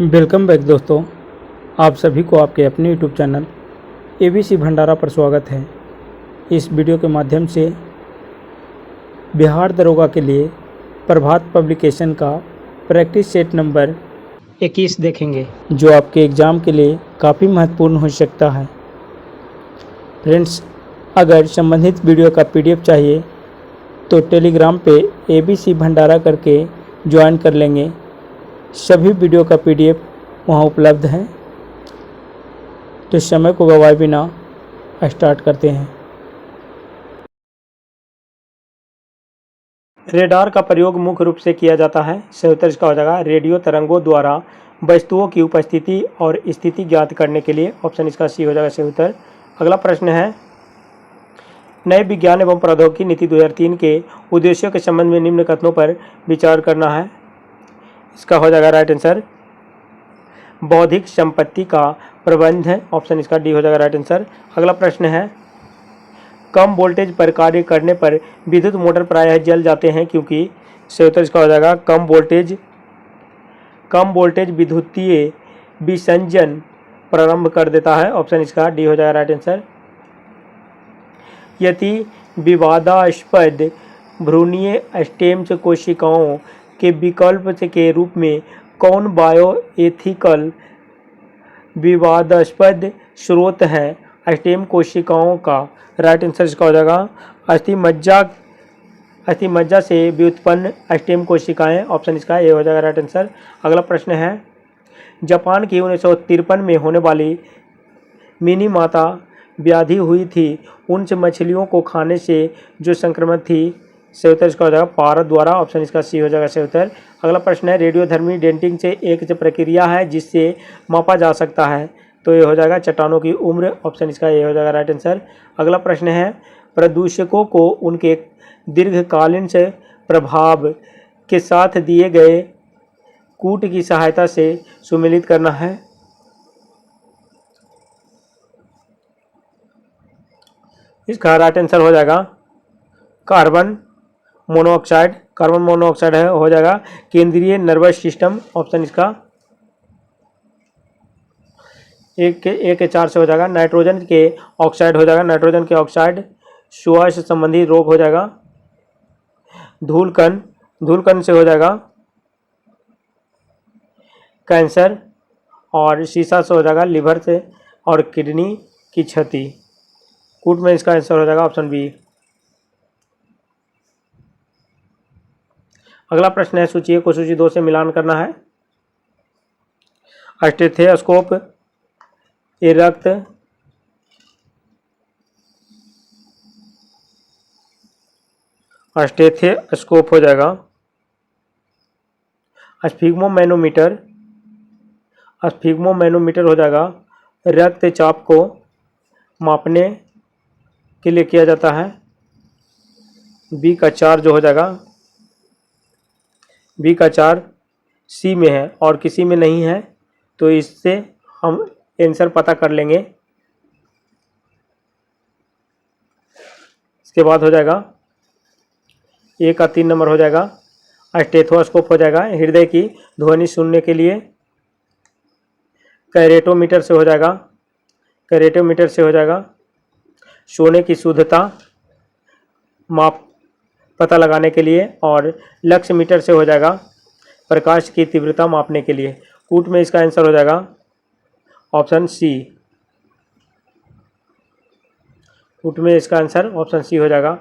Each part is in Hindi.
वेलकम बैक दोस्तों, आप सभी को आपके अपने यूट्यूब चैनल एबीसी भंडारा पर स्वागत है। इस वीडियो के माध्यम से बिहार दरोगा के लिए प्रभात पब्लिकेशन का प्रैक्टिस सेट नंबर 21 देखेंगे, जो आपके एग्ज़ाम के लिए काफ़ी महत्वपूर्ण हो सकता है। फ्रेंड्स, अगर संबंधित वीडियो का पीडीएफ चाहिए तो टेलीग्राम पे एबीसी भंडारा करके ज्वाइन कर लेंगे। सभी वीडियो का पीडीएफ वहाँ उपलब्ध है। तो समय को गवाए बिना स्टार्ट करते हैं। रेडार का प्रयोग मुख्य रूप से किया जाता है। सही उत्तर इसका हो जाएगा रेडियो तरंगों द्वारा वस्तुओं की उपस्थिति और स्थिति ज्ञात करने के लिए। ऑप्शन इसका सी हो जाएगा सही उत्तर। अगला प्रश्न है, नए विज्ञान एवं प्रौद्योगिकी नीति 2003 के उद्देश्यों के संबंध में निम्न कथनों पर विचार करना है। इसका हो जाएगा राइट आंसर बौद्धिक संपत्ति का प्रबंध है। ऑप्शन इसका डी हो जाएगा राइट आंसर। अगला प्रश्न है, कम वोल्टेज पर कार्य करने पर विद्युत मोटर प्रायः जल जाते हैं क्योंकि। सही उत्तर इसका हो जाएगा कम वोल्टेज विद्युतीय विसंजन प्रारंभ कर देता है। ऑप्शन इसका डी हो जाएगा राइट आंसर। यदि विवादास्पद भ्रूणीय स्टेम कोशिकाओं के विकल्प के रूप में कौन बायोएथिकल विवादास्पद स्रोत है स्टेम कोशिकाओं का। राइट आंसर इसका हो जाएगा अस्थि मज्जा से व्युत्पन्न स्टेम कोशिकाएं। ऑप्शन इसका ए हो जाएगा राइट आंसर। अगला प्रश्न है, जापान की 1953 में होने वाली मिनी माता व्याधि हुई थी, उन मछलियों को खाने से जो संक्रमण थी। सही उत्तर इसका हो जाएगा पारद द्वारा। ऑप्शन इसका सी हो जाएगा सही उत्तर। अगला प्रश्न है, रेडियोधर्मी डेंटिंग से एक प्रक्रिया है जिससे मापा जा सकता है, तो ये हो जाएगा चट्टानों की उम्र। ऑप्शन इसका ये हो जाएगा राइट आंसर। अगला प्रश्न है, प्रदूषकों को उनके दीर्घकालीन से प्रभाव के साथ दिए गए कूट की सहायता से सुमेलित करना है। इसका राइट आंसर हो जाएगा कार्बन मोनोऑक्साइड है, हो जाएगा केंद्रीय नर्वस सिस्टम। ऑप्शन इसका एक के 4 से हो जाएगा। नाइट्रोजन के ऑक्साइड हो जाएगा, नाइट्रोजन के ऑक्साइड श्वास संबंधी रोग हो जाएगा। धूलकण से हो जाएगा कैंसर, और शीशा से हो जाएगा लिवर से और किडनी की क्षति। कूट में इसका आंसर हो जाएगा ऑप्शन बी। अगला प्रश्न है, सूची 1 को सूची 2 से मिलान करना है। स्टेथोस्कोप ये रक्त स्टेथोस्कोप हो जाएगा। स्फिग्मोमैनोमीटर हो जाएगा रक्तचाप को मापने के लिए किया जाता है। बी का 4 जो हो जाएगा, बी का 4 सी में है और किसी में नहीं है, तो इससे हम आंसर पता कर लेंगे। इसके बाद हो जाएगा ए का 3 नंबर हो जाएगा स्टेथोस्कोप हो जाएगा हृदय की ध्वनि सुनने के लिए। कैरेटोमीटर से हो जाएगा सोने की शुद्धता माप पता लगाने के लिए, और लक्ष्य मीटर से हो जाएगा प्रकाश की तीव्रता मापने के लिए। कूट में इसका आंसर हो जाएगा ऑप्शन सी। कूट में इसका आंसर ऑप्शन सी हो जाएगा।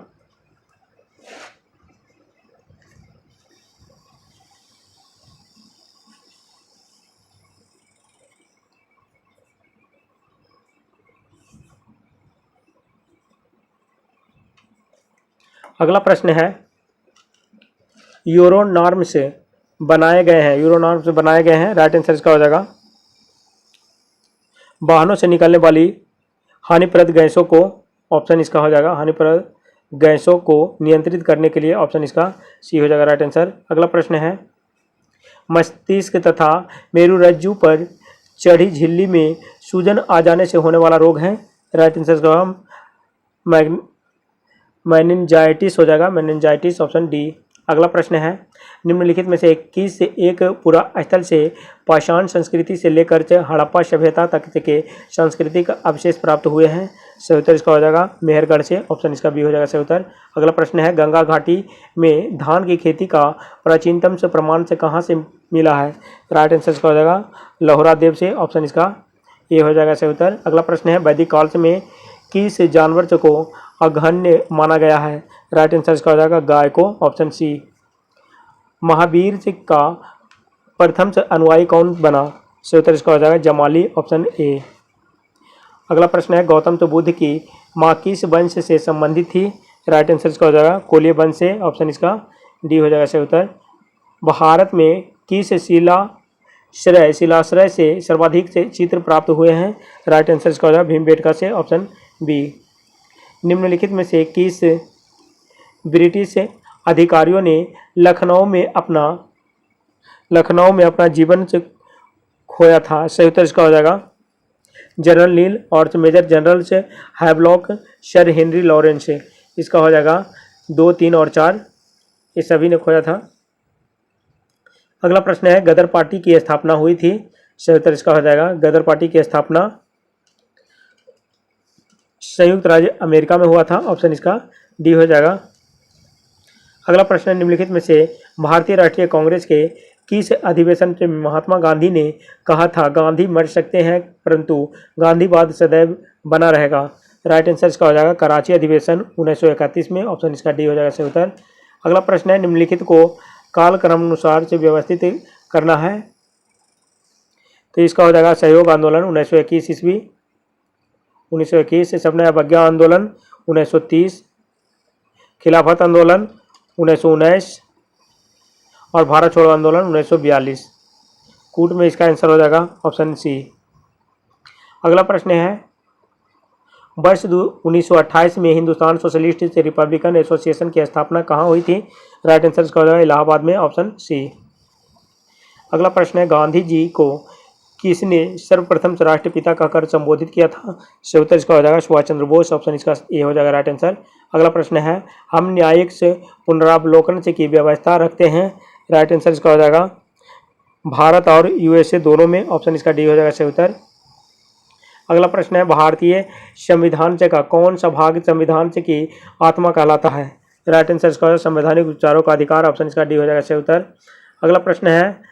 अगला प्रश्न है, यूरो नॉर्म से बनाए गए हैं। राइट आंसर इसका हो जाएगा वाहनों से निकलने वाली हानिप्रद गैसों को। ऑप्शन इसका हो जाएगा हानिप्रद गैसों को नियंत्रित करने के लिए। ऑप्शन इसका सी हो जाएगा राइट आंसर। अगला प्रश्न है, मस्तिष्क तथा मेरुरज्जु पर चढ़ी झिल्ली में सूजन आ जाने से होने वाला रोग है। राइट आंसर इसका मेनिंजाइटिस हो जाएगा, मेनिंजाइटिस। Option D. अगला प्रश्न है, निम्नलिखित में से किस एक पुरा स्थल से पाषाण संस्कृति से लेकर हड़प्पा सभ्यता तक के सांस्कृतिक अवशेष प्राप्त हुए हैं? सही उत्तर इसका हो जाएगा मेहरगढ़ से। ऑप्शन इसका बी हो जाएगा सही उत्तर। अगला प्रश्न है, गंगा घाटी में धान की खेती का प्राचीनतम से प्रमाण से कहाँ से मिला है? राइट आंसर इसका हो जाएगा लोहरा देव से। ऑप्शन इसका ये हो जाएगा सही उत्तर। अगला प्रश्न है, वैदिक काल में किस जानवर को अघन्य माना गया है? राइट आंसर इसका हो जाएगा गाय को। Option C. महावीर का प्रथम अनुयायी कौन बना? सही उत्तर इसका हो जाएगा जमाली। Option A. अगला प्रश्न है, गौतम बुद्ध की माँ किस वंश से संबंधित थी? राइट आंसर इसका हो जाएगा कोल्य वंश से। ऑप्शन इसका डी हो जाएगा सही उत्तर। भारत में किस शिलाश्रय से सर्वाधिक से चित्र प्राप्त हुए हैं? राइट आंसर इसका हो जाएगा भीमबेटका से। Option B. निम्नलिखित में से किस ब्रिटिश अधिकारियों ने लखनऊ में अपना जीवन से खोया था? सही उत्तर इसका हो जाएगा जनरल नील और मेजर जनरल से हैवलॉक, सर हेनरी लॉरेंस से। इसका हो जाएगा 2, 3 और 4, ये सभी ने खोया था। अगला प्रश्न है, गदर पार्टी की स्थापना हुई थी? सही उत्तर इसका हो जाएगा गदर पार्टी की स्थापना संयुक्त राज्य अमेरिका में हुआ था। ऑप्शन इसका डी हो जाएगा। अगला प्रश्न है, निम्नलिखित में से भारतीय राष्ट्रीय कांग्रेस के किस अधिवेशन में महात्मा गांधी ने कहा था, गांधी मर सकते हैं परंतु गांधीवाद सदैव बना रहेगा? राइट आंसर इसका हो जाएगा कराची अधिवेशन 1931 में। ऑप्शन इसका डी हो जाएगा सही उत्तर। अगला प्रश्न है, निम्नलिखित को कालक्रम अनुसार से व्यवस्थित करना है, तो इसका हो जाएगा सहयोग आंदोलन 1921 ईस्वी, 1921 सबने अवज्ञा आंदोलन 1930, खिलाफत आंदोलन 1919 और भारत छोड़ो आंदोलन 1942। कूट में इसका आंसर हो जाएगा ऑप्शन सी। अगला प्रश्न है, वर्ष 1928 में हिंदुस्तान सोशलिस्ट रिपब्लिकन एसोसिएशन की स्थापना कहाँ हुई थी? राइट आंसर इसका हो जाएगा इलाहाबाद में। Option C. अगला प्रश्न है, गांधी जी को किसने सर्वप्रथम राष्ट्रपिता कहकर संबोधित किया था? सही उत्तर इसका हो जाएगा सुभाष चंद्र बोस। ऑप्शन इसका ये हो जाएगा राइट आंसर। अगला प्रश्न है, हम न्यायिक से पुनरावलोकन से की व्यवस्था रखते हैं? राइट आंसर इसका हो जाएगा भारत और यूएसए दोनों में। ऑप्शन इसका डी हो जाएगा सही उत्तर। अगला प्रश्न है, भारतीय संविधान से का कौन सा भाग संविधान से की आत्मा कहलाता है? राइट आंसर इसका संवैधानिक उपचारों का अधिकार। ऑप्शन इसका डी हो जाएगा सही उत्तर। अगला प्रश्न है,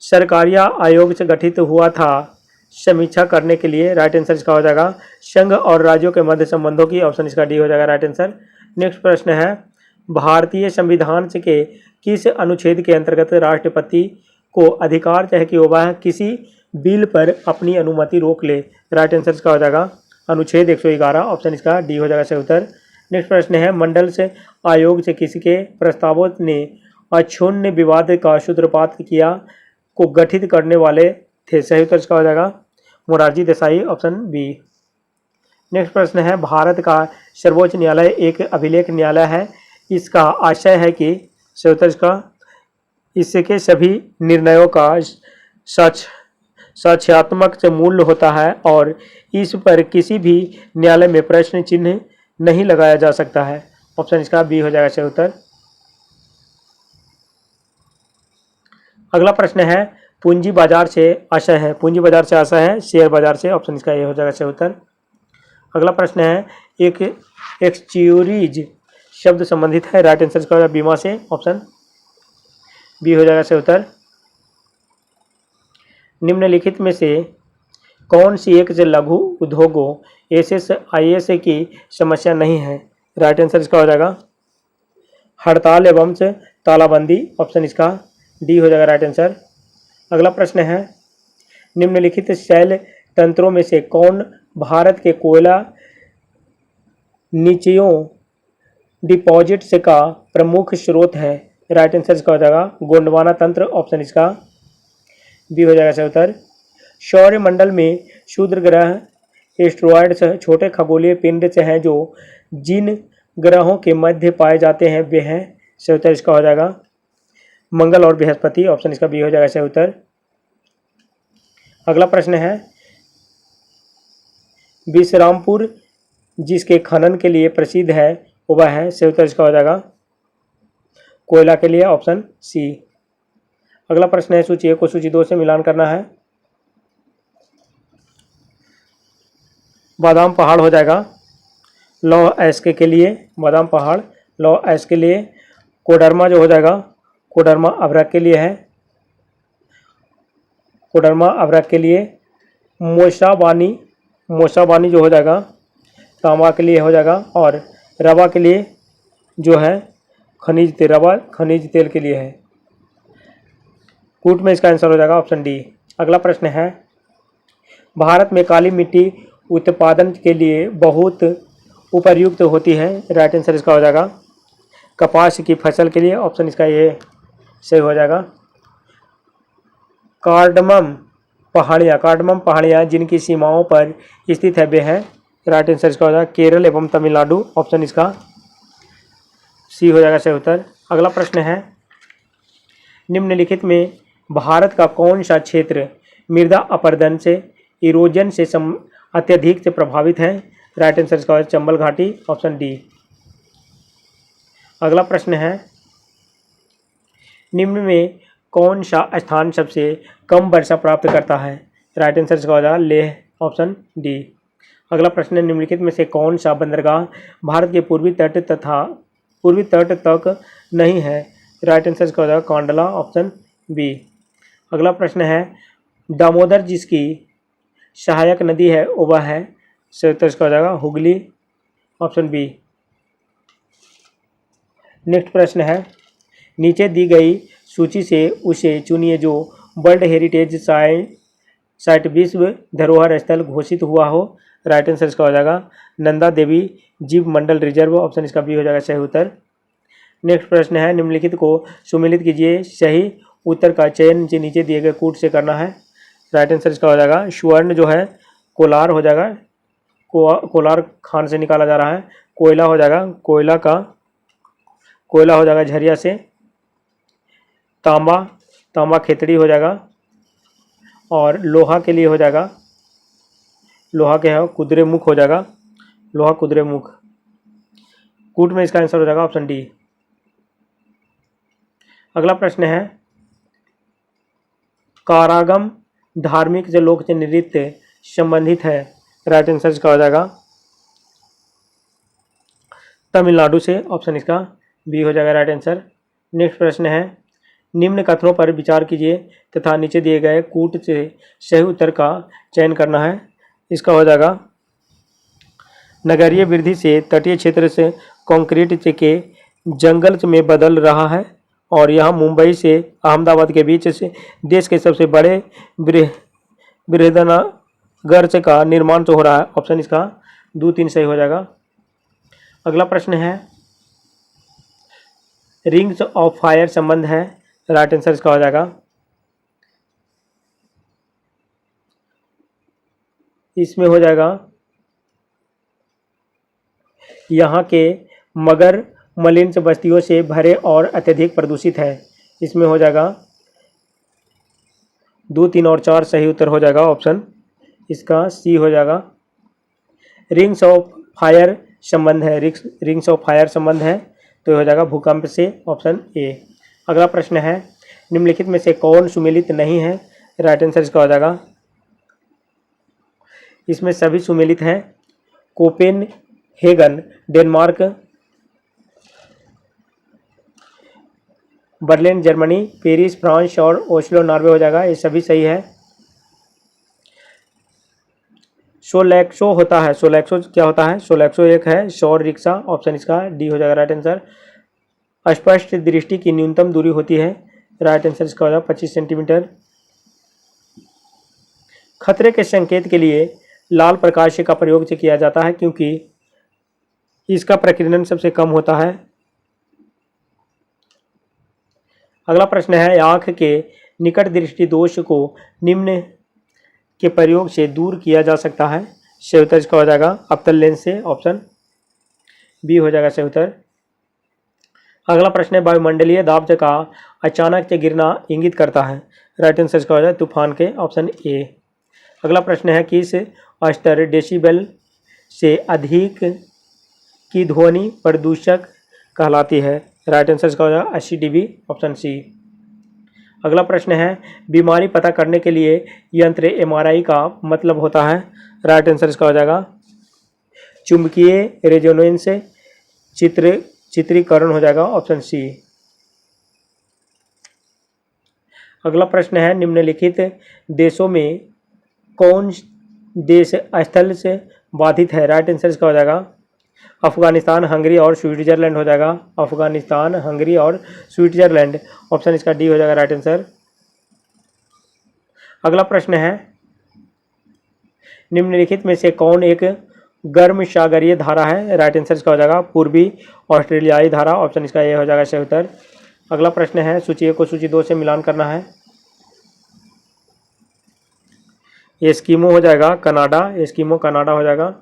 सरकारिया आयोग से गठित हुआ था समीक्षा करने के लिए? राइट आंसर इसका हो जाएगा संघ और राज्यों के मध्य संबंधों की। ऑप्शन इसका डी हो जाएगा राइट आंसर। नेक्स्ट प्रश्न है, भारतीय संविधान से के किस अनुच्छेद के अंतर्गत राष्ट्रपति को अधिकार है कि वह किसी बिल पर अपनी अनुमति रोक ले? राइट आंसर इसका हो जाएगा अनुच्छेद 111। ऑप्शन इसका डी हो जाएगा सही उत्तर। नेक्स्ट प्रश्न है, मंडल से आयोग से किसके प्रस्तावों ने अक्षुण्ण विवाद का सूत्रपात किया को गठित करने वाले थे? सही उत्तर इसका हो जाएगा Morarji Desai. Option B. Next प्रश्न है, भारत का सर्वोच्च न्यायालय एक अभिलेख न्यायालय है, इसका आशय है कि? सही उत्तर इसका इसके सभी निर्णयों का साक्ष्यात्मक से मूल्य होता है और इस पर किसी भी न्यायालय में प्रश्न चिन्ह नहीं लगाया जा सकता है। ऑप्शन इसका बी हो जाएगा सही उत्तर। अगला प्रश्न है, पूंजी बाजार से आशय है? पूंजी बाजार से आशय है शेयर बाजार से। ऑप्शन इसका ये हो जाएगा सही उत्तर। अगला प्रश्न है, एक एक्सच्यूरीज शब्द संबंधित है? राइट आंसर इसका बीमा से। ऑप्शन बी हो जाएगा सही उत्तर। निम्नलिखित में से कौन सी एक से लघु उद्योगों एसएसआईएस की समस्या नहीं है? राइट आंसर इसका हो जाएगा हड़ताल एवं तालाबंदी। ऑप्शन इसका डी हो जाएगा राइट आंसर। अगला प्रश्न है, निम्नलिखित शैल तंत्रों में से कौन भारत के कोयला निचयों डिपॉजिट्स का प्रमुख स्रोत है? राइट आंसर इसका हो जाएगा गोंडवाना तंत्र। ऑप्शन इसका बी हो जाएगा सही उत्तर। सौर मंडल में क्षुद्र ग्रह एस्ट्रॉयड्स छोटे खगोलीय पिंड से हैं जो जिन ग्रहों के मध्य पाए जाते हैं वे हैं? सही उत्तर इसका हो जाएगा मंगल और बृहस्पति। ऑप्शन इसका बी हो जाएगा सही उत्तर। अगला प्रश्न है, विश्रामपुर जिसके खनन के लिए प्रसिद्ध है वह है? सही उत्तर इसका हो जाएगा कोयला के लिए ऑप्शन सी। अगला प्रश्न है सूची 1 को सूची 2 से मिलान करना है। बादाम पहाड़ हो जाएगा लौह अयस्क के लिए, बादाम पहाड़ लौह अयस्क के लिए। कोडरमा जो हो जाएगा, कोडरमा अभ्रक के लिए है, कोडरमा अभ्रक के लिए। मोशाबानी, मोशाबानी जो हो जाएगा तांबा के लिए हो जाएगा। और रवा के लिए जो है खनिज तेल, रवा खनिज तेल के लिए है। कूट में इसका आंसर हो जाएगा ऑप्शन डी। अगला प्रश्न है भारत में काली मिट्टी उत्पादन के लिए बहुत उपयुक्त होती है। राइट आंसर इसका हो जाएगा कपास की फसल के लिए, ऑप्शन इसका ये सही हो जाएगा। कार्डमम पहाड़ियाँ, कार्डमम पहाड़ियाँ जिनकी सीमाओं पर स्थित है वे हैं। राइट आंसर इसका हो जाएगा केरल एवं तमिलनाडु, ऑप्शन इसका सी हो जाएगा सही उत्तर। अगला प्रश्न है निम्नलिखित में भारत का कौन सा क्षेत्र मृदा अपरदन से, इरोजन से अत्यधिक से प्रभावित है। राइट आंसर इसका है चंबल घाटी, ऑप्शन डी। अगला प्रश्न है निम्न में कौन सा स्थान सबसे कम वर्षा प्राप्त करता है। राइट आंसर इसका हो जाएगा लेह, ऑप्शन डी। अगला प्रश्न है निम्नलिखित में से कौन सा बंदरगाह भारत के पूर्वी तट तक नहीं है। राइट आंसर इसका हो जाएगा कांडला, ऑप्शन बी। अगला प्रश्न है दामोदर जिसकी सहायक नदी है वह है। सही उत्तर इसका हो जाएगा हुगली, ऑप्शन बी। नेक्स्ट प्रश्न है नीचे दी गई सूची से उसे चुनिए जो वर्ल्ड हेरिटेज साइट विश्व धरोहर स्थल घोषित हुआ हो। राइट आंसर इसका हो जाएगा नंदा देवी जीव मंडल रिजर्व, ऑप्शन इसका बी हो जाएगा सही उत्तर। नेक्स्ट प्रश्न है निम्नलिखित को सुमेलित कीजिए, सही उत्तर का चयन नीचे दिए गए कूट से करना है। राइट आंसर इसका हो जाएगा स्वर्ण जो है कोलार हो जाएगा, कोलार खान से निकाला जा रहा है। कोयला हो जाएगा कोयला हो जाएगा झरिया से। तांबा खेतड़ी हो जाएगा। और लोहा के लिए हो जाएगा, लोहा के है कुद्रेमुख हो जाएगा, लोहा कुद्रेमुख। कूट में इसका आंसर हो जाएगा ऑप्शन डी। अगला प्रश्न है कारागम धार्मिक से लोक नृत्य संबंधित है। राइट आंसर इसका हो जाएगा तमिलनाडु से, ऑप्शन इसका बी हो जाएगा राइट आंसर। नेक्स्ट प्रश्न है निम्न कथनों पर विचार कीजिए तथा नीचे दिए गए कूट से सही उत्तर का चयन करना है। इसका हो जाएगा नगरीय वृद्धि से तटीय क्षेत्र से कंक्रीट के जंगल में बदल रहा है और यहाँ मुंबई से अहमदाबाद के बीच से देश के सबसे बड़े बृहदान्यगर्च का निर्माण तो हो रहा है। ऑप्शन इसका 2-3 सही हो जाएगा। अगला प्रश्न है रिंग्स ऑफ फायर संबंध है। राइट आंसर इसका हो जाएगा इसमें हो जाएगा यहाँ के मगर मलिन बस्तियों से भरे और अत्यधिक प्रदूषित है। इसमें हो जाएगा 2, 3 और 4 सही उत्तर हो जाएगा, ऑप्शन इसका सी हो जाएगा। रिंग्स ऑफ फायर संबंध है, रिंग्स ऑफ फायर संबंध है तो हो जाएगा भूकंप से, ऑप्शन ए। अगला प्रश्न है निम्नलिखित में से कौन सुमेलित नहीं है। राइट आंसर इसका हो जाएगा इसमें सभी सुमेलित हैं। Copenhagen Denmark, Berlin Germany, Paris France और ओस्लो नॉर्वे हो जाएगा, ये सभी सही है। सोलैक्सो होता है, सोलैक्सो क्या होता है, सोलैक्सो एक है सौर रिक्शा, ऑप्शन इसका डी हो जाएगा राइट आंसर। स्पष्ट दृष्टि की न्यूनतम दूरी होती है। राइट आंसर इसका हो जाएगा 25 सेंटीमीटर। खतरे के संकेत के लिए लाल प्रकाश का प्रयोग से किया जाता है क्योंकि इसका प्रकीर्णन सबसे कम होता है। अगला प्रश्न है आँख के निकट दृष्टि दोष को निम्न के प्रयोग से दूर किया जा सकता है। सही उत्तर इसका हो जाएगा अवतल लेंस से, ऑप्शन बी हो जाएगा सही उत्तर। अगला प्रश्न है वायुमंडलीय दाब का अचानक से गिरना इंगित करता है। राइट आंसर इसका हो जाएगा तूफान के, ऑप्शन ए। अगला प्रश्न है किस स्तर डेसिबल से अधिक की ध्वनि प्रदूषक कहलाती है। राइट आंसर इसका हो जाएगा 80 dB, ऑप्शन सी। अगला प्रश्न है, बीमारी पता करने के लिए यंत्र एमआरआई का मतलब होता है। राइट आंसर इसका हो जाएगा चुंबकीय रेजोनेंस चित्रीकरण हो जाएगा, ऑप्शन सी। अगला प्रश्न है, निम्नलिखित देशों में कौन देश स्थल से बाधित है। राइट आंसर इसका हो जाएगा अफगानिस्तान, हंगरी और स्विट्जरलैंड हो जाएगा। अफगानिस्तान, हंगरी और स्विट्जरलैंड, ऑप्शन इसका डी हो जाएगा राइट आंसर। अगला प्रश्न है, निम्नलिखित में से कौन एक गर्म सागरीय धारा है। राइट आंसर इसका हो जाएगा पूर्वी ऑस्ट्रेलियाई धारा, ऑप्शन इसका ए हो जाएगा सही उत्तर। अगला प्रश्न है, सूची ए को सूची 2 से मिलान करना है। एस्किमो हो जाएगा कनाडा, एस्किमो कनाडा हो जाएगा।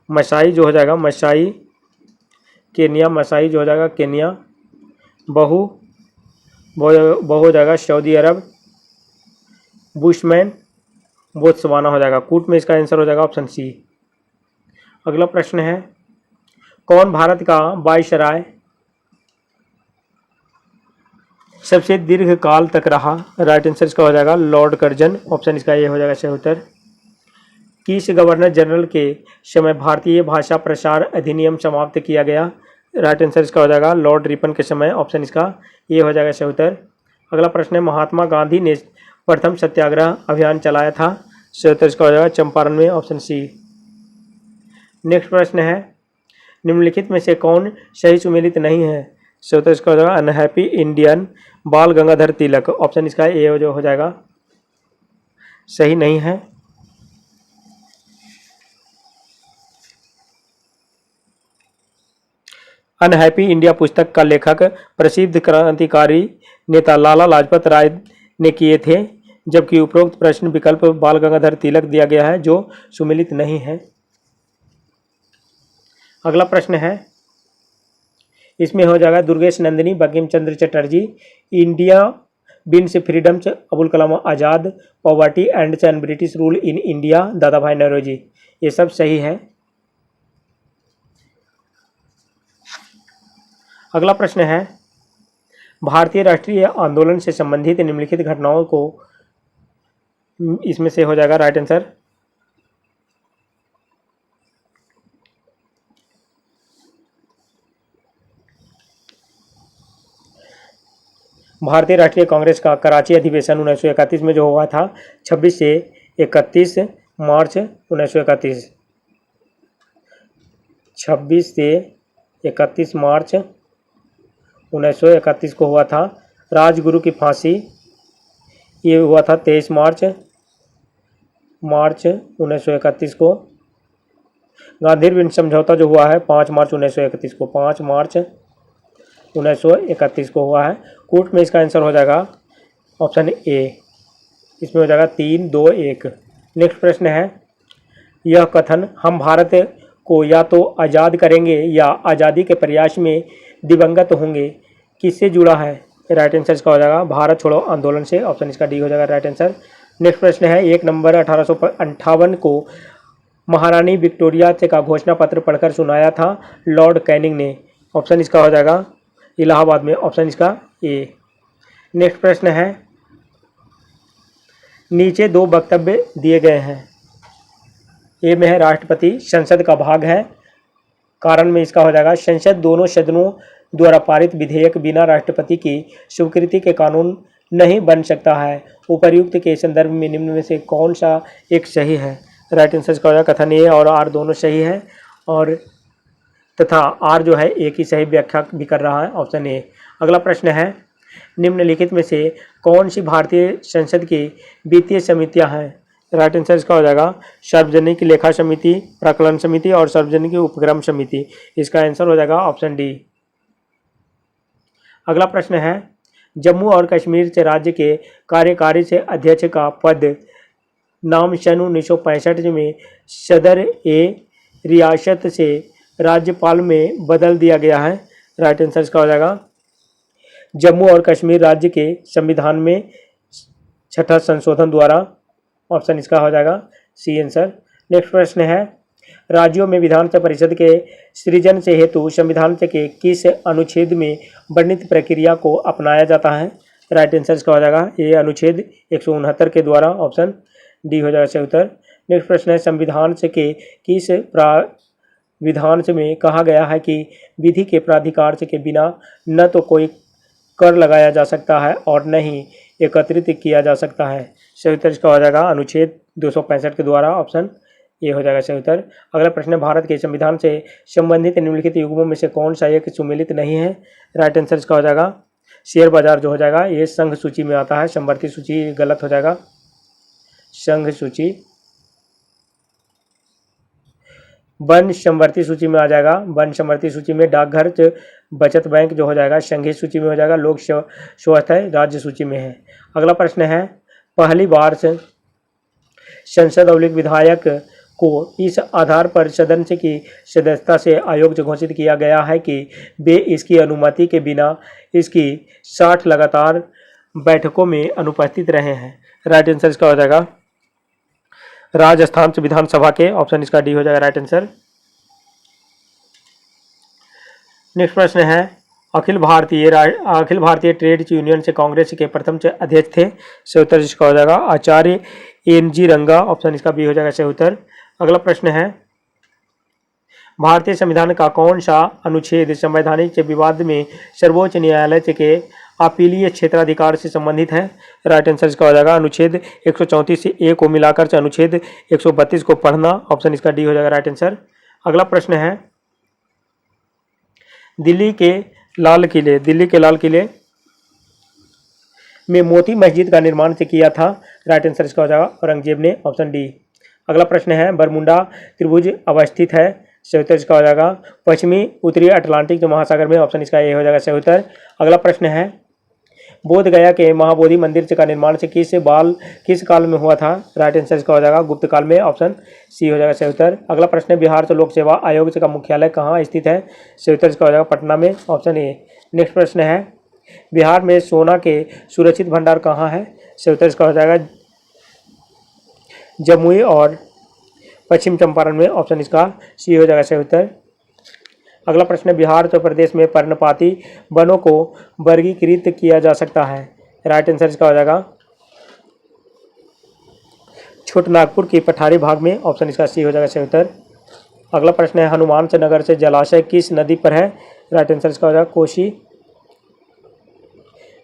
मसाई जो हो जाएगा मसाई केनिया, मसाई जो हो जाएगा केनिया। बहु हो जाएगा सऊदी अरब। बुशमैन बोत्सवाना हो जाएगा। कूट में इसका आंसर हो जाएगा ऑप्शन सी। अगला प्रश्न है, कौन भारत का वायसराय सबसे दीर्घ काल तक रहा। राइट आंसर इसका हो जाएगा लॉर्ड कर्जन, ऑप्शन इसका ये हो जाएगा सही उत्तर। किस गवर्नर जनरल के समय भारतीय भाषा प्रसार अधिनियम समाप्त किया गया। राइट आंसर इसका हो जाएगा लॉर्ड रिपन के समय, ऑप्शन इसका ये हो जाएगा सही उत्तर। अगला प्रश्न है, महात्मा गांधी ने प्रथम सत्याग्रह अभियान चलाया था। सही उत्तर इसका हो जाएगा चंपारण में, ऑप्शन सी। नेक्स्ट प्रश्न है, निम्नलिखित में से कौन सही सुमेलित नहीं है। सही उत्तर इसका हो जाएगा अनहैप्पी इंडियन, बाल गंगाधर तिलक, ऑप्शन इसका ए जो हो जाएगा सही नहीं है। अनहैप्पी इंडिया पुस्तक का लेखक प्रसिद्ध क्रांतिकारी नेता लाला लाजपत राय ने किए थे, जबकि उपरोक्त प्रश्न विकल्प बाल गंगाधर तिलक दिया गया है जो सुमेलित नहीं है। अगला प्रश्न है, इसमें हो जाएगा Durgesh Nandini, Bankim Chandra Chatterjee, India wins freedoms, Abul Kalam Azad, poverty and un British rule in India, Dada Bhai Naoroji, ये सब सही है। अगला प्रश्न है, भारतीय राष्ट्रीय आंदोलन से संबंधित निम्नलिखित घटनाओं को इसमें से हो जाएगा राइट आंसर। भारतीय राष्ट्रीय कांग्रेस का कराची अधिवेशन 1931 में जो हुआ था 26 से 31 मार्च 1931, 26 से 31 मार्च 1931 को हुआ था। राजगुरु की फांसी ये हुआ था 23 मार्च 1931 को। गांधी विंस समझौता जो हुआ है 5 मार्च 1931 को, 5 मार्च 1931 को हुआ है। कूट में इसका आंसर हो जाएगा ऑप्शन ए, इसमें हो जाएगा 3, 2, 1। नेक्स्ट प्रश्न है, यह कथन हम भारत को या तो आज़ाद करेंगे या आज़ादी के प्रयास में दिवंगत होंगे किससे जुड़ा है। राइट आंसर इसका हो जाएगा भारत छोड़ो आंदोलन से, ऑप्शन इसका डी हो जाएगा राइट आंसर। नेक्स्ट प्रश्न है, 1 नवंबर 1858 को महारानी विक्टोरिया का घोषणा पत्र पढ़कर सुनाया था लॉर्ड कैनिंग ने, ऑप्शन इसका हो जाएगा इलाहाबाद में, ऑप्शन इसका ए। नेक्स्ट प्रश्न है, नीचे 2 वक्तव्य दिए गए हैं। ए में है राष्ट्रपति संसद का भाग है, कारण में इसका हो जाएगा संसद दोनों सदनों द्वारा पारित विधेयक बिना राष्ट्रपति की स्वीकृति के कानून नहीं बन सकता है। उपर्युक्त के संदर्भ में निम्न में से कौन सा एक सही है। राइट आंसर इसका हो जाएगा कथन ए और आर दोनों सही है, और तथा आर जो है एक ही सही व्याख्या भी कर रहा है, ऑप्शन ए। अगला प्रश्न है, निम्नलिखित में से कौन सी भारतीय संसद की वित्तीय समितियां हैं। राइट आंसर इसका हो जाएगा सार्वजनिक लेखा समिति, प्राक्कलन समिति और सार्वजनिक उपक्रम समिति, इसका आंसर हो जाएगा ऑप्शन डी। अगला प्रश्न है, जम्मू और कश्मीर राज्य के कार्यकारी से अध्यक्ष का पद नाम सन 1965 में सदर ए रियासत से राज्यपाल में बदल दिया गया है। राइट आंसर इसका हो जाएगा जम्मू और कश्मीर राज्य के संविधान में 6ठा संशोधन द्वारा, ऑप्शन इसका हो जाएगा सी आंसर। नेक्स्ट प्रश्न है, राज्यों में विधानसभा परिषद के सृजन से हेतु संविधान के किस अनुच्छेद में वर्णित प्रक्रिया को अपनाया जाता है? राइट आंसर इसका हो जाएगा ये अनुच्छेद 169 के द्वारा, ऑप्शन डी हो जाएगा सही उत्तर। नेक्स्ट प्रश्न है, संविधान से के किस विधान से में कहा गया है कि विधि के प्राधिकार से के बिना न तो कोई कर लगाया जा सकता है और न ही एकत्रित किया जा सकता है? सही उत्तर इसका हो जाएगा अनुच्छेद 265 के द्वारा, ऑप्शन ये हो जाएगा सही उत्तर। अगला प्रश्न है, भारत के संविधान से संबंधित निम्नलिखित युग्मों में से कौन सा एक सुमेलित नहीं है? राइट आंसर इसका हो जाएगा शेयर बाजार जो हो जाएगा ये संघ सूची में आता है, समवर्ती सूची गलत हो जाएगा, संघ सूची वन समवर्ती सूची में आ जाएगा। वन समवर्ती सूची में डाकघर बचत बैंक जो हो जाएगा संघीय सूची में हो जाएगा, लोक स्वास्थ्य राज्य सूची में है। अगला प्रश्न है, पहली बार से संसद और विधायक को इस आधार पर सदन से की सदस्यता से अयोग्य घोषित किया गया है कि वे इसकी अनुमति के बिना इसकी 60 लगातार बैठकों में अनुपस्थित रहे हैं। राइट आंसर इसका हो जाएगा राजस्थान विधानसभा के, ऑप्शन इसका डी हो जाएगा राइट आंसर। नेक्स्ट प्रश्न है, अखिल भारतीय ट्रेड यूनियन से कांग्रेस के प्रथम अध्यक्ष थे? सही उत्तर इसका हो जाएगा आचार्य एन.जी. रंगा, ऑप्शन इसका बी हो जाएगा सही उत्तर। अगला प्रश्न है, भारतीय संविधान का कौन सा अनुच्छेद संवैधानिक विवाद में सर्वोच्च न्यायालय के अपीलीय क्षेत्राधिकार से संबंधित है? राइट आंसर इसका हो जाएगा अनुच्छेद 134 से ए को मिलाकर से अनुच्छेद 132 को पढ़ना, ऑप्शन इसका डी हो जाएगा राइट आंसर। अगला प्रश्न है, दिल्ली के लाल किले में मोती मस्जिद का निर्माण से किया था? राइट आंसर इसका हो जाएगा औरंगजेब ने, ऑप्शन डी। अगला प्रश्न है, बरमुंडा त्रिभुज अवस्थित है? सही उत्तर इसका हो जाएगा पश्चिमी उत्तरी अटलांटिक महासागर में, ऑप्शन इसका ए हो जाएगा सही उत्तर। अगला प्रश्न है, बोध गया के महाबोधि मंदिर का निर्माण से किस काल में हुआ था? राइट आंसर इसका हो जाएगा गुप्त काल में, ऑप्शन सी हो जाएगा सही उत्तर। अगला प्रश्न है, बिहार लोक सेवा आयोग का मुख्यालय कहाँ स्थित है? सही उत्तर इसका हो जाएगा पटना में, ऑप्शन ए। नेक्स्ट प्रश्न है, बिहार में सोना के सुरक्षित भंडार कहाँ है? सही उत्तर इसका हो जाएगा जमुई और पश्चिम चंपारण में, ऑप्शन इसका सी हो जाएगा सही उत्तर। अगला प्रश्न है, बिहार उत्तर प्रदेश में पर्णपाती वनों को वर्गीकृत किया जा सकता है? राइट आंसर इसका हो जाएगा छोटनागपुर की पठारी भाग में, ऑप्शन इसका सी हो जाएगा सही उत्तर। अगला प्रश्न है, हनुमान नगर से जलाशय किस नदी पर है? राइट आंसर इसका हो जाएगा कोसी।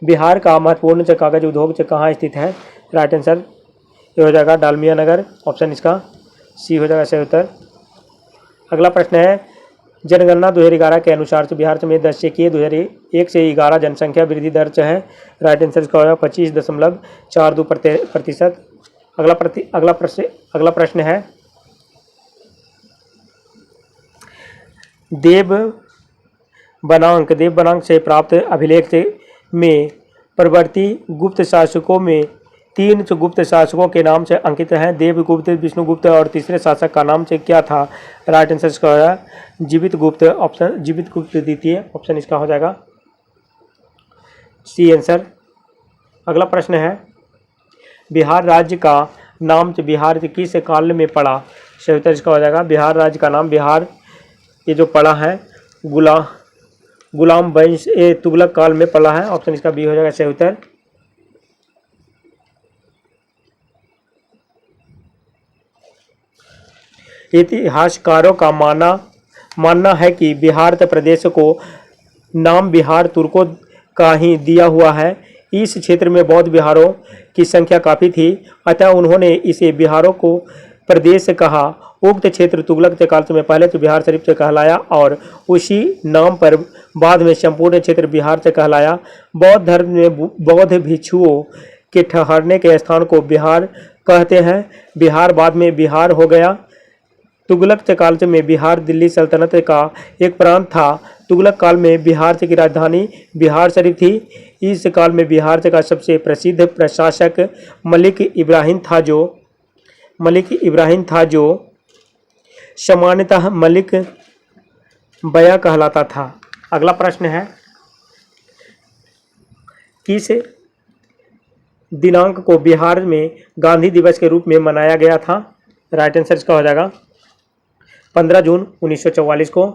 बिहार का महत्वपूर्ण कागज उद्योग कहाँ स्थित है? राइट आंसर ये हो जाएगा डालमिया नगर, ऑप्शन इसका सी हो जाएगा सही उत्तर। अगला प्रश्न है, जनगणना 2011 के अनुसार से बिहार में 10 से 2001 से 11 जनसंख्या वृद्धि दर है? राइट आंसर इसका होगा 25.42%। अगला प्रश्न है, देव बनांक से प्राप्त अभिलेख में प्रवर्ती गुप्त शासकों में 3 गुप्त शासकों के नाम से अंकित हैं। देवगुप्त, विष्णुगुप्त और तीसरे शासक का नाम से क्या था? राइट आंसर इसका हो जाएगा जीवित गुप्त, ऑप्शन जीवित गुप्त द्वितीय, ऑप्शन इसका हो जाएगा सी आंसर। अगला प्रश्न है, बिहार राज्य का नाम बिहार किस काल में पड़ा? सही उत्तर इसका हो जाएगा बिहार राज्य का नाम बिहार ये जो पड़ा है गुलाम वंश तुगलक काल में पड़ा है, ऑप्शन इसका बी हो जाएगा सही उत्तर। इतिहासकारों का मानना है कि बिहार प्रदेश को नाम बिहार तुर्कों का ही दिया हुआ है। इस क्षेत्र में बौद्ध बिहारों की संख्या काफ़ी थी, अतः उन्होंने इसे बिहारों को प्रदेश कहा। उक्त क्षेत्र तुगलक काल में पहले तो बिहार शरीफ से कहलाया और उसी नाम पर बाद में संपूर्ण क्षेत्र बिहार से कहलाया। बौद्ध धर्म में बौद्ध भिक्षुओं के ठहरने के स्थान को बिहार कहते हैं। बिहार बाद में बिहार हो गया। तुगलक काल में बिहार दिल्ली सल्तनत का एक प्रांत था। तुगलक काल में बिहार की राजधानी बिहार शरीफ थी। इस काल में बिहार का सबसे प्रसिद्ध प्रशासक मलिक इब्राहिम था जो सामान्यतः मलिक बया कहलाता था। अगला प्रश्न है, किस दिनांक को बिहार में गांधी दिवस के रूप में मनाया गया था? राइट आंसर इसका हो जाएगा 15 जून 1944 को,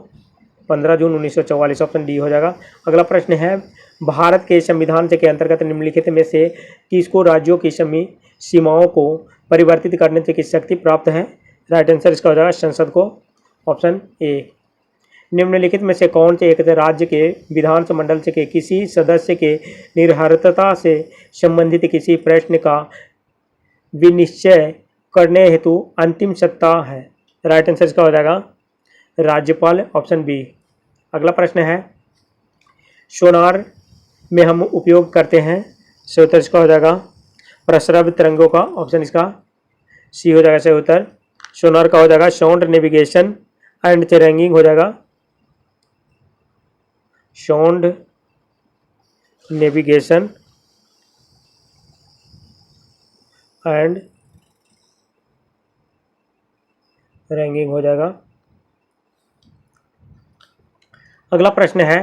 15 जून 1944, ऑप्शन डी हो जाएगा। अगला प्रश्न है भारत के संविधान के अंतर्गत निम्नलिखित में से किसको राज्यों की सीमाओं को परिवर्तित करने की शक्ति प्राप्त है? राइट आंसर इसका हो जाएगा संसद को, ऑप्शन ए। निम्नलिखित में से कौन से एक राज्य के विधानमंडल के किसी सदस्य के निर्हरता से संबंधित किसी प्रश्न का विनिश्चय करने हेतु अंतिम सत्ता है? राइट आंसर इसका हो जाएगा राज्यपाल, ऑप्शन बी। अगला प्रश्न है सोनार में हम उपयोग करते हैं, सही उत्तर इसका हो जाएगा प्रस्रव तरंगों का, ऑप्शन इसका सी हो जाएगा सही उत्तर। सोनार का हो जाएगा साउंड नेविगेशन एंड ट्रैकिंग हो जाएगा, साउंड नेविगेशन एंड रैंकिंग हो जाएगा। अगला प्रश्न है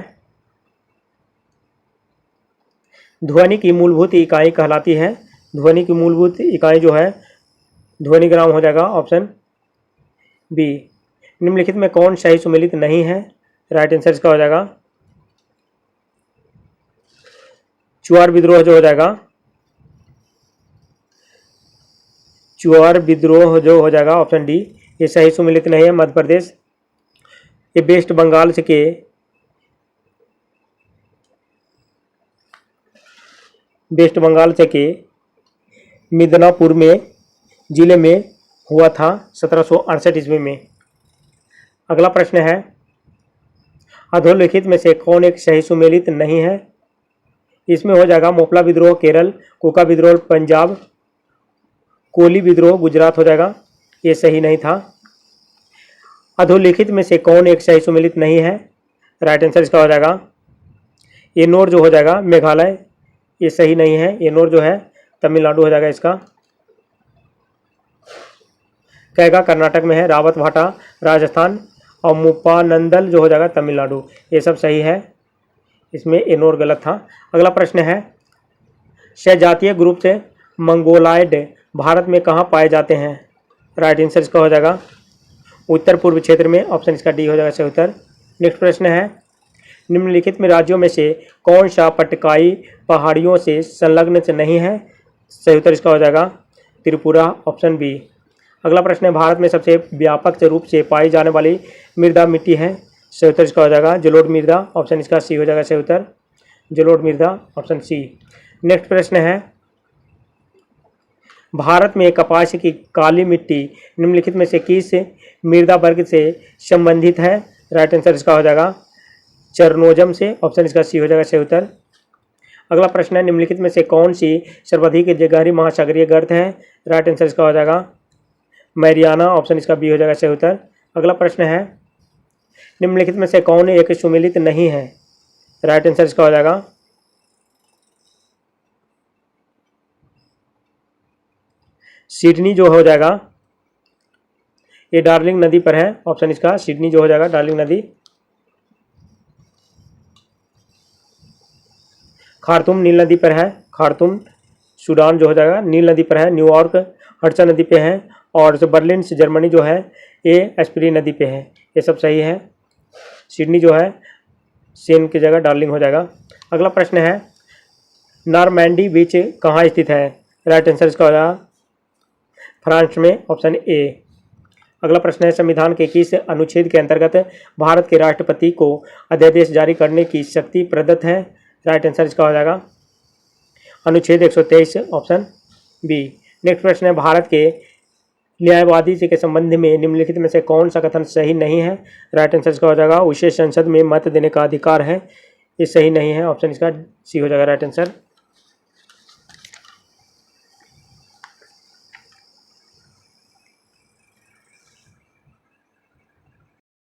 ध्वनि की मूलभूत इकाई कहलाती है? ध्वनि की मूलभूत इकाई जो है ध्वनिग्राम हो जाएगा, ऑप्शन बी। निम्नलिखित में कौन सही सुमेलित नहीं है? राइट आंसर इसका हो जाएगा चुआर विद्रोह जो हो जाएगा, चुआर विद्रोह जो हो जाएगा, ऑप्शन डी, ये सही सुमेलित नहीं है। मध्य प्रदेश, ये वेस्ट बंगाल से के मिदनापुर में जिले में हुआ था 1768 ईस्वी में। अगला प्रश्न है अधोलिखित में से कौन एक सही सुमेलित नहीं है? इसमें हो जाएगा मोपला विद्रोह केरल, कोका विद्रोह पंजाब, कोली विद्रोह गुजरात हो जाएगा, ये सही नहीं था। अधोलिखित में से कौन एक सही सुमेलित नहीं है? राइट आंसर इसका हो जाएगा एनोर जो हो जाएगा मेघालय, ये सही नहीं है। एनोर जो है तमिलनाडु हो जाएगा इसका। कैगा कर्नाटक में है, रावत भाटा राजस्थान और मुपानंदल जो हो जाएगा तमिलनाडु, ये सब सही है। इसमें एनोर गलत था। अगला प्रश्न है सजातीय ग्रुप से मंगोलायड भारत में कहाँ पाए जाते हैं? राइट आंसर इसका हो जाएगा उत्तर पूर्व क्षेत्र में, ऑप्शन इसका डी हो जाएगा सही उत्तर। नेक्स्ट प्रश्न है निम्नलिखित में राज्यों में से कौन सा पटकाई पहाड़ियों से संलग्न नहीं है? सही उत्तर इसका हो जाएगा त्रिपुरा, ऑप्शन बी। अगला प्रश्न है भारत में सबसे व्यापक रूप से पाई जाने वाली मृदा मिट्टी है? सही उत्तर इसका हो जाएगा जलोढ़ मृदा, ऑप्शन इसका सी हो जाएगा सही उत्तर, जलोढ़ मृदा, ऑप्शन सी। नेक्स्ट प्रश्न है भारत में कपास की काली मिट्टी निम्नलिखित में से किस मृदा वर्ग से संबंधित है? राइट आंसर इसका हो जाएगा चरनोजम से, ऑप्शन इसका सी हो जाएगा सही उत्तर। अगला प्रश्न है निम्नलिखित में से कौन सी सर्वाधिक गहरी महासागरीय गर्त है? राइट आंसर इसका हो जाएगा मैरियाना, ऑप्शन इसका बी हो जाएगा सही उत्तर। अगला प्रश्न है निम्नलिखित में से कौन एक सुमेलित नहीं है? राइट आंसर इसका हो जाएगा सिडनी जो हो जाएगा, ये डार्लिंग नदी पर है, ऑप्शन इसका सिडनी जो हो जाएगा डार्लिंग नदी। खार्तूम नील नदी पर है, खार्तूम सूडान जो हो जाएगा नील नदी पर है। न्यूयॉर्क हडसन नदी पे है और जो बर्लिन से जर्मनी जो है ये एस्प्री नदी पे है, ये सब सही है। सिडनी जो है सेन की जगह डार्लिंग हो जाएगा। अगला प्रश्न है नॉर्मैंडी बीच कहाँ स्थित है? राइट आंसर इसका हो जाएगा फ्रांस में, ऑप्शन ए। अगला प्रश्न है संविधान के किस अनुच्छेद के अंतर्गत भारत के राष्ट्रपति को अध्यादेश जारी करने की शक्ति प्रदत्त है? राइट आंसर इसका हो जाएगा अनुच्छेद 123, ऑप्शन बी। नेक्स्ट प्रश्न है भारत के न्यायवादी के संबंध में निम्नलिखित में से कौन सा कथन सही नहीं है? राइट आंसर इसका हो जाएगा उसे संसद में मत देने का अधिकार है, ये सही नहीं है, ऑप्शन इसका सी हो जाएगा राइट आंसर।